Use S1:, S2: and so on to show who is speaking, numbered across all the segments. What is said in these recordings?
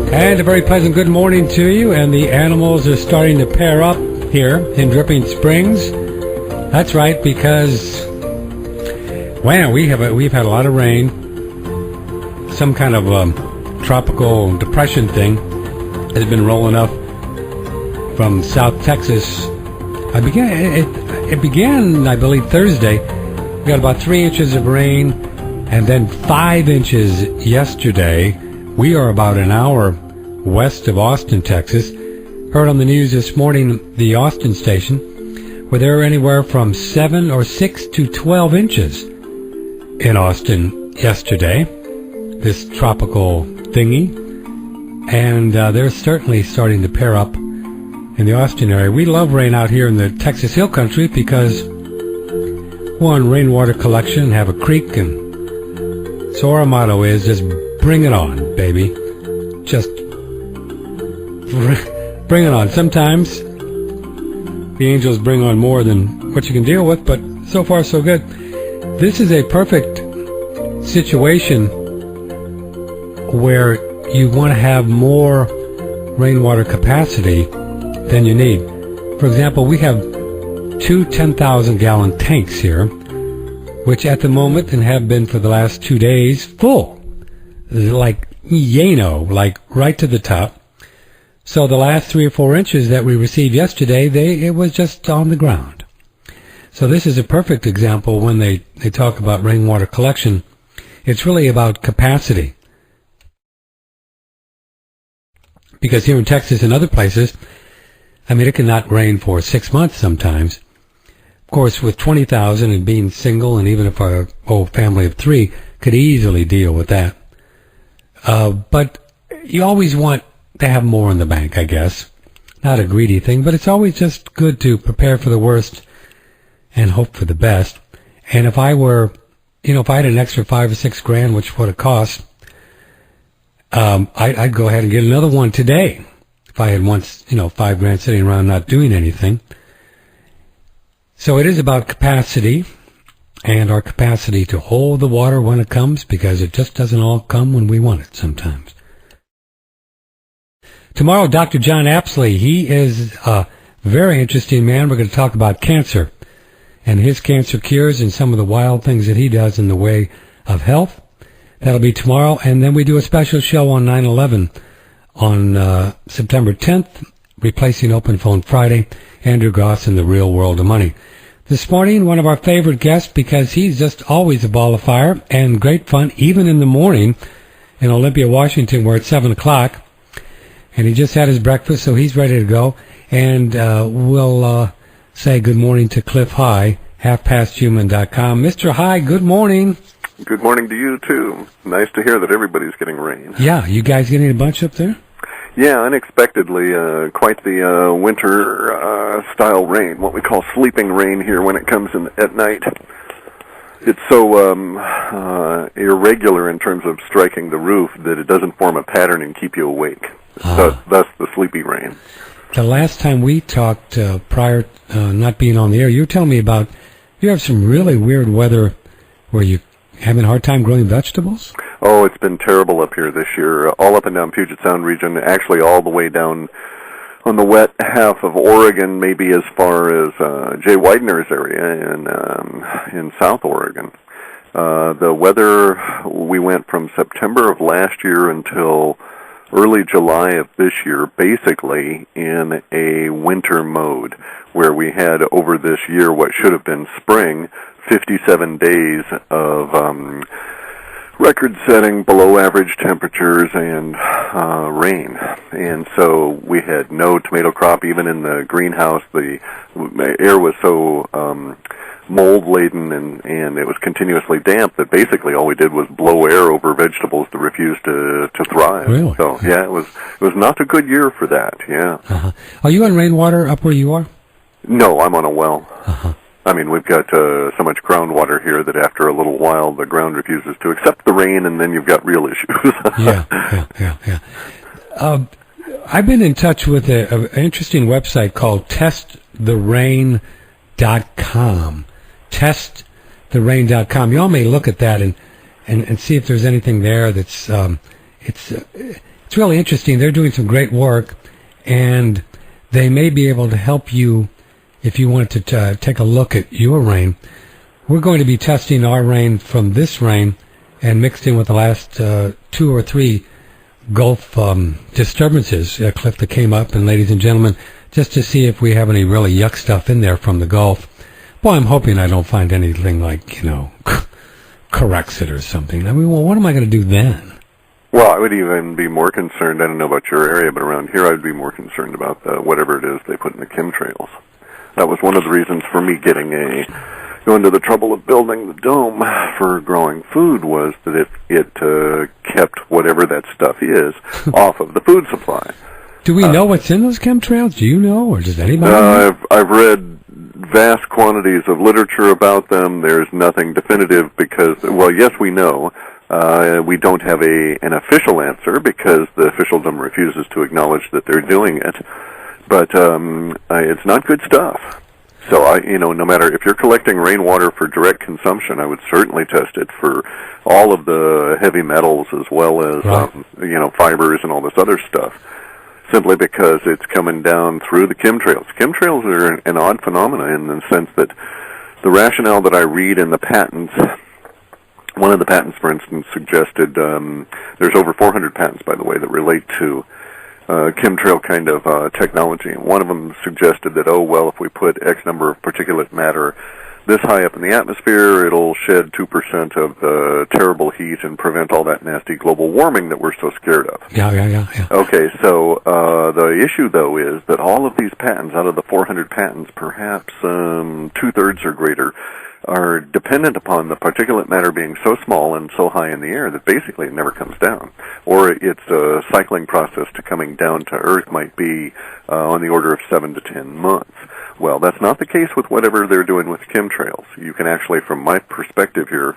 S1: And a very pleasant good morning to you. And the animals are starting to pair up here in Dripping Springs. That's right, because wow, we've had a lot of rain. Some kind of tropical depression thing has been rolling up from South Texas. It began, I believe, Thursday. We got about 3 inches of rain, and then 5 inches yesterday. We are about an hour west of Austin, Texas. Heard on the news this morning, the Austin station, where there were anywhere from 7 or 6 to 12 inches in Austin yesterday, this tropical thingy. And they're certainly starting to pair up in the Austin area. We love rain out here in the Texas Hill Country because, one, rainwater collection, have a creek, and so our motto is just bring it on, baby. Just bring it on. Sometimes the angels bring on more than what you can deal with, but so far so good. This is a perfect situation where you want to have more rainwater capacity than you need. For example, we have 2 10,000-gallon tanks here, which at the moment, and have been for the last 2 days, full. Like, like right to the top. So the last 3 or 4 inches that we received yesterday, it was just on the ground. So this is a perfect example when they talk about rainwater collection. It's really about capacity. Because here in Texas and other places, it can not rain for 6 months sometimes. Of course, with 20,000 and being single, and even if our whole family of 3 could easily deal with that. But you always want to have more in the bank, I guess. Not a greedy thing, but it's always just good to prepare for the worst and hope for the best. And if I were, if I had an extra $5 or $6 grand, which would have cost, I'd go ahead and get another one today. If I had once, $5 grand sitting around not doing anything. So it is about capacity and our capacity to hold the water when it comes, because it just doesn't all come when we want it sometimes. Tomorrow, Dr. John Apsley, he is a very interesting man. We're going to talk about cancer and his cancer cures and some of the wild things that he does in the way of health. That'll be tomorrow. And then we do a special show on 9/11 on September 10th, replacing Open Phone Friday, Andrew Goss and the Real World of Money. This morning, one of our favorite guests, because he's just always a ball of fire and great fun, even in the morning in Olympia, Washington, where it's 7 o'clock. And he just had his breakfast, so he's ready to go. And we'll say good morning to Clif High, halfpasthuman.com. Mr. High, good morning.
S2: Good morning to you, too. Nice to hear that everybody's getting rain.
S1: Yeah, you guys getting a bunch up there?
S2: Yeah, unexpectedly, quite the winter-style rain, what we call sleeping rain here when it comes in at night. It's so irregular in terms of striking the roof that it doesn't form a pattern and keep you awake. Thus the sleepy rain.
S1: The last time we talked, prior not being on the air, you were telling me about you have some really weird weather where you having a hard time growing vegetables?
S2: Oh, it's been terrible up here this year, all up and down Puget Sound region, actually all the way down on the wet half of Oregon, maybe as far as Jay Widener's area in South Oregon. The weather, we went from September of last year until early July of this year, basically in a winter mode, where we had over this year what should have been spring, 57 days of record-setting below-average temperatures and rain. And so we had no tomato crop even in the greenhouse. The air was so mold-laden and it was continuously damp that basically all we did was blow air over vegetables that refused to thrive.
S1: Really?
S2: So, yeah, it was not a good year for that, yeah.
S1: Uh-huh. Are you on rainwater up where you are?
S2: No, I'm on a well.
S1: Uh-huh.
S2: We've got so much groundwater here that after a little while the ground refuses to accept the rain, and then you've got real issues.
S1: Yeah. I've been in touch with an interesting website called testttherain.com. Testttherain.com. You all may look at that and see if there's anything there that's It's really interesting. They're doing some great work, and they may be able to help you if you want to take a look at your rain. We're going to be testing our rain from this rain and mixed in with the last 2 or 3 Gulf disturbances, Clif, that came up, and ladies and gentlemen, just to see if we have any really yuck stuff in there from the Gulf. Boy, I'm hoping I don't find anything like, Corexit or something. I mean, well, what am I going to do then?
S2: Well, I would even be more concerned, I don't know about your area, but around here I'd be more concerned about whatever it is they put in the chemtrails. That was one of the reasons for me going to the trouble of building the dome for growing food, was that it kept whatever that stuff is off of the food supply.
S1: Do we know what's in those chemtrails? Do you know, or does anybody know?
S2: I've read vast quantities of literature about them. There's nothing definitive because, well, yes, we know. We don't have an official answer because the officialdom refuses to acknowledge that they're doing it. But it's not good stuff. So, no matter if you're collecting rainwater for direct consumption, I would certainly test it for all of the heavy metals as well as,
S1: right.
S2: Fibers and all this other stuff, simply because it's coming down through the chemtrails. Chemtrails are an odd phenomenon in the sense that the rationale that I read in the patents, one of the patents, for instance, suggested, there's over 400 patents, by the way, that relate to chemtrail kind of technology. And one of them suggested that, if we put X number of particulate matter this high up in the atmosphere, it'll shed 2% of the terrible heat and prevent all that nasty global warming that we're so scared of.
S1: Yeah.
S2: Okay, so the issue, though, is that all of these patents, out of the 400 patents, perhaps 2/3 or greater, are dependent upon the particulate matter being so small and so high in the air that basically it never comes down. Or its cycling process to coming down to Earth might be on the order of 7 to 10 months. Well, that's not the case with whatever they're doing with chemtrails. You can actually, from my perspective here,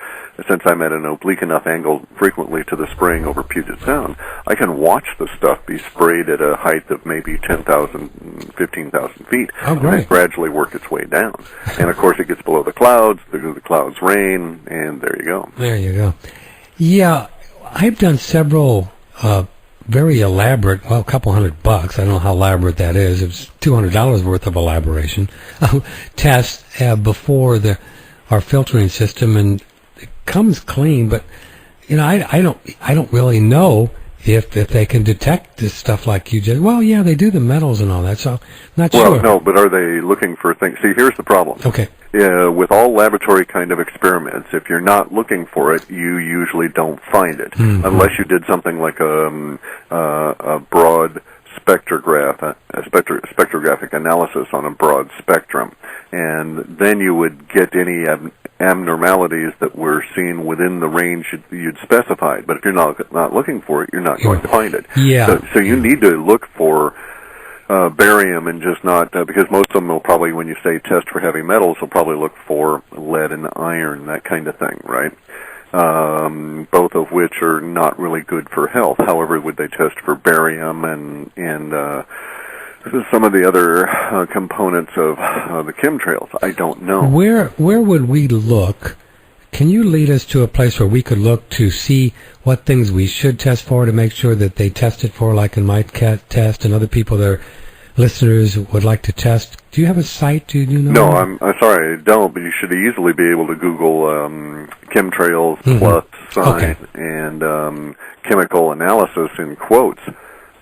S2: since I'm at an oblique enough angle frequently to the spraying over Puget Sound, I can watch the stuff be sprayed at a height of maybe 10,000, 15,000 feet, and then gradually work its way down. And, of course, it gets below the clouds rain, and there you go.
S1: There you go. Yeah, I've done several very elaborate, a couple $100. I don't know how elaborate that is. It was $200 worth of elaboration. Tests before our filtering system, and it comes clean. But I don't really know if they can detect this stuff like you just. Well, yeah, they do the metals and all that. So I'm not sure.
S2: Well, no, but are they looking for things? See, here's the problem.
S1: Okay.
S2: With all laboratory kind of experiments, if you're not looking for it, you usually don't find it, unless you did something like a broad spectrographic analysis on a broad spectrum, and then you would get any abnormalities that were seen within the range you'd specified. But if you're not looking for it, you're not going to find it.
S1: Yeah.
S2: So you need to look for barium, and just not because most of them will probably, when you say test for heavy metals, will probably look for lead and iron, that kind of thing, right? Both of which are not really good for health. However, would they test for barium and some of the other components of the chemtrails? I don't know.
S1: Where would we look? Can you lead us to a place where we could look to see what things we should test for to make sure that they test it for, like in my test, and other people that are listeners would like to test? Do you have a site? Do you know?
S2: No, I'm sorry, I don't, but you should easily be able to Google chemtrails plus sign and chemical analysis in quotes,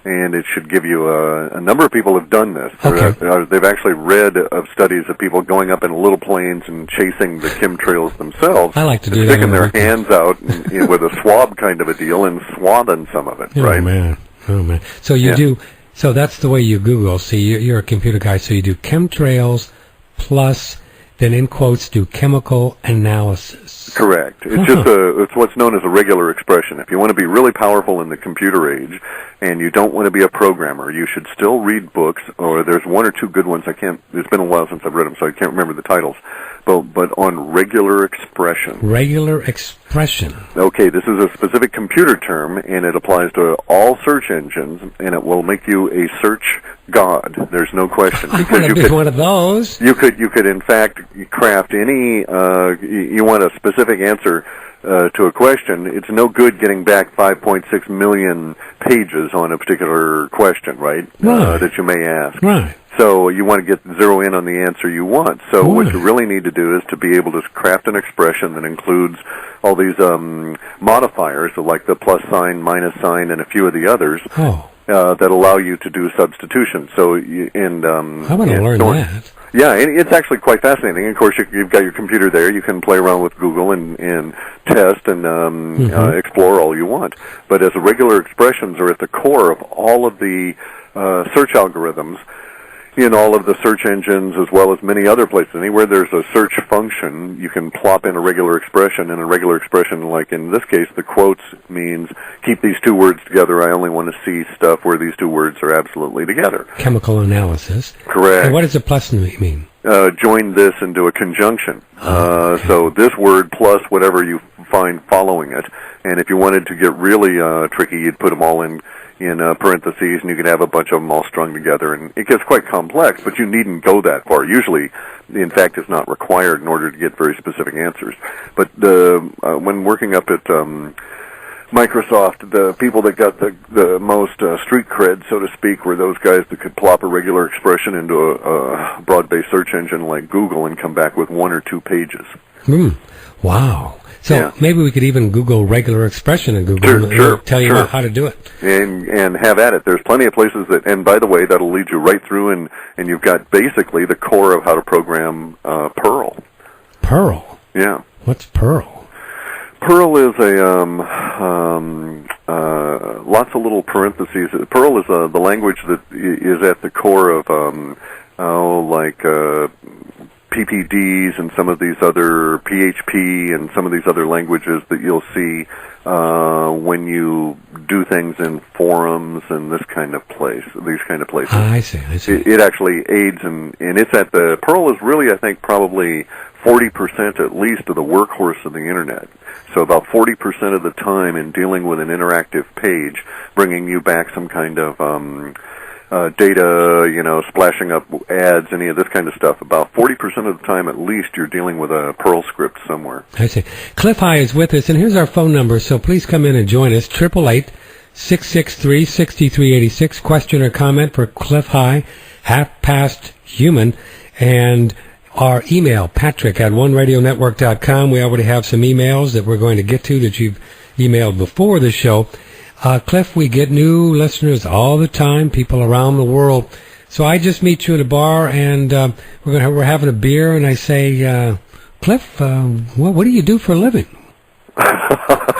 S2: and it should give you a number of people have done this. They've actually read of studies of people going up in little planes and chasing the chemtrails themselves.
S1: I like to do that.
S2: Sticking their hands out with a swab kind of a deal and swabbing some of it, right?
S1: Oh, man. So you do... So that's the way you Google. See, you're a computer guy, so you do chemtrails plus, then in quotes, do chemical analysis.
S2: Correct. It's just it's what's known as a regular expression. If you want to be really powerful in the computer age and you don't want to be a programmer, you should still read books, or there's one or two good ones. It's been a while since I've read them, so I can't remember the titles. But on regular expression. Regular expression. Okay, this is a specific computer term, and it applies to all search engines, and it will make you a search god. There's no question.
S1: I want to be one of those.
S2: You could in fact craft any. You want a specific answer to a question, it's no good getting back 5.6 million pages on a particular question, right? That you may ask.
S1: Right.
S2: So you want to zero in on the answer you want. So what you really need to do is to be able to craft an expression that includes all these modifiers, like the plus sign, minus sign, and a few of the others. That allow you to do substitution. So,
S1: I want to learn that.
S2: Yeah, it's actually quite fascinating. Of course, you've got your computer there. You can play around with Google and test and explore all you want. But as regular expressions are at the core of all of the search algorithms in all of the search engines, as well as many other places. Anywhere there's a search function, you can plop in a regular expression, and a regular expression, like in this case, the quotes means keep these two words together. I only want to see stuff where these two words are absolutely together. Chemical
S1: analysis.
S2: Correct.
S1: And what does a plus mean?
S2: Join this into a conjunction. So this word plus whatever you find following it. And if you wanted to get really tricky, you'd put them all in parentheses, and you could have a bunch of them all strung together, and it gets quite complex, but you needn't go that far. Usually, in fact, it's not required in order to get very specific answers. But when working up at Microsoft, the people that got the most street cred, so to speak, were those guys that could plop a regular expression into a broad-based search engine like Google and come back with 1 or 2 pages.
S1: Wow. So maybe we could even Google regular expression in Google and tell you how to do it.
S2: And have at it. There's plenty of places that, and by the way, that'll lead you right through, and you've got basically the core of how to program Perl.
S1: Perl?
S2: Yeah.
S1: What's Perl?
S2: Perl is lots of little parentheses. Perl is the language that is at the core of PPDs and some of these other PHP and some of these other languages that you'll see when you do things in forums and these kind of places.
S1: I see.
S2: It actually aids, and it's at the Perl is really, I think, probably 40% at least of the workhorse of the Internet. So about 40% of the time in dealing with an interactive page, bringing you back some kind of data, splashing up ads, any of this kind of stuff. About 40% of the time, at least, you're dealing with a Perl script somewhere.
S1: I see. Clif High is with us, and here's our phone number, so please come in and join us, 888-663-6386. Question or comment for Clif High, Half Past Human, and our email, patrick@oneradionetwork.com. We already have some emails that we're going to get to that you've emailed before the show. Clif, we get new listeners all the time, people around the world. So I just meet you at a bar, and we're having a beer, and I say, Clif, what do you do for a living?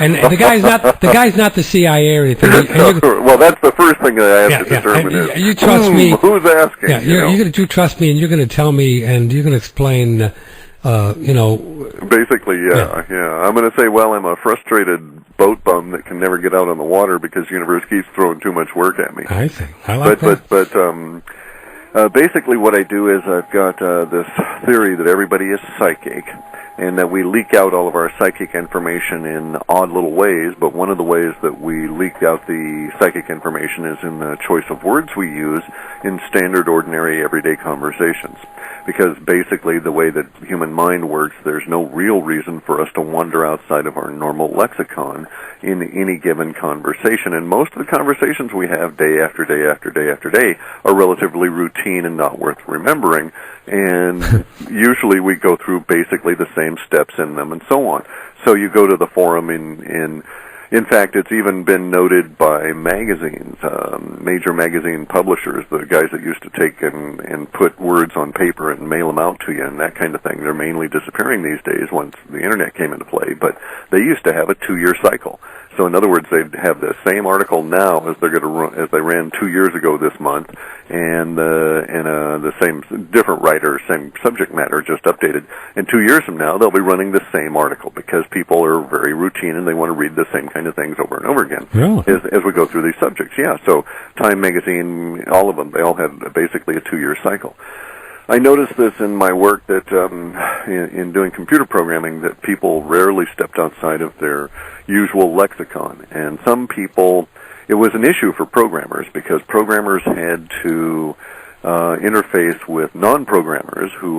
S1: And the guy's not the CIA or anything.
S2: Well, that's the first thing that I have to determine.
S1: You trust me.
S2: Who's asking?
S1: Yeah, you're going to trust me, and you're going to tell me, and you're going to explain.
S2: Basically, yeah. I'm going to say, well, I'm a frustrated boat bum that can never get out on the water because the universe keeps throwing too much work at me.
S1: I see. I like that.
S2: But basically what I do is I've got this theory that everybody is psychic, and that we leak out all of our psychic information in odd little ways, but one of the ways that we leak out the psychic information is in the choice of words we use in standard, ordinary, everyday conversations. Because basically the way that human mind works, there's no real reason for us to wander outside of our normal lexicon in any given conversation. And most of the conversations we have day after day after day after day are relatively routine and not worth remembering. And usually we go through basically the same steps in them and so on. So you go to the forum in fact, it's even been noted by magazines, major magazine publishers, the guys that used to take and put words on paper and mail them out to you and that kind of thing. They're mainly disappearing these days once the Internet came into play, but they used to have a 2-year cycle. So in other words, they'd have the same article now as they're going to run, as they ran 2 years ago this month, and the same different writer, same subject matter, just updated. And 2 years from now, they'll be running the same article because people are very routine and they want to read the same kind of things over and over again as we go through these subjects. Yeah, so Time Magazine, all of them, they all had basically a 2-year cycle. I noticed this in my work that in doing computer programming, that people rarely stepped outside of their usual lexicon. And some people, it was an issue for programmers because programmers had to interface with non-programmers who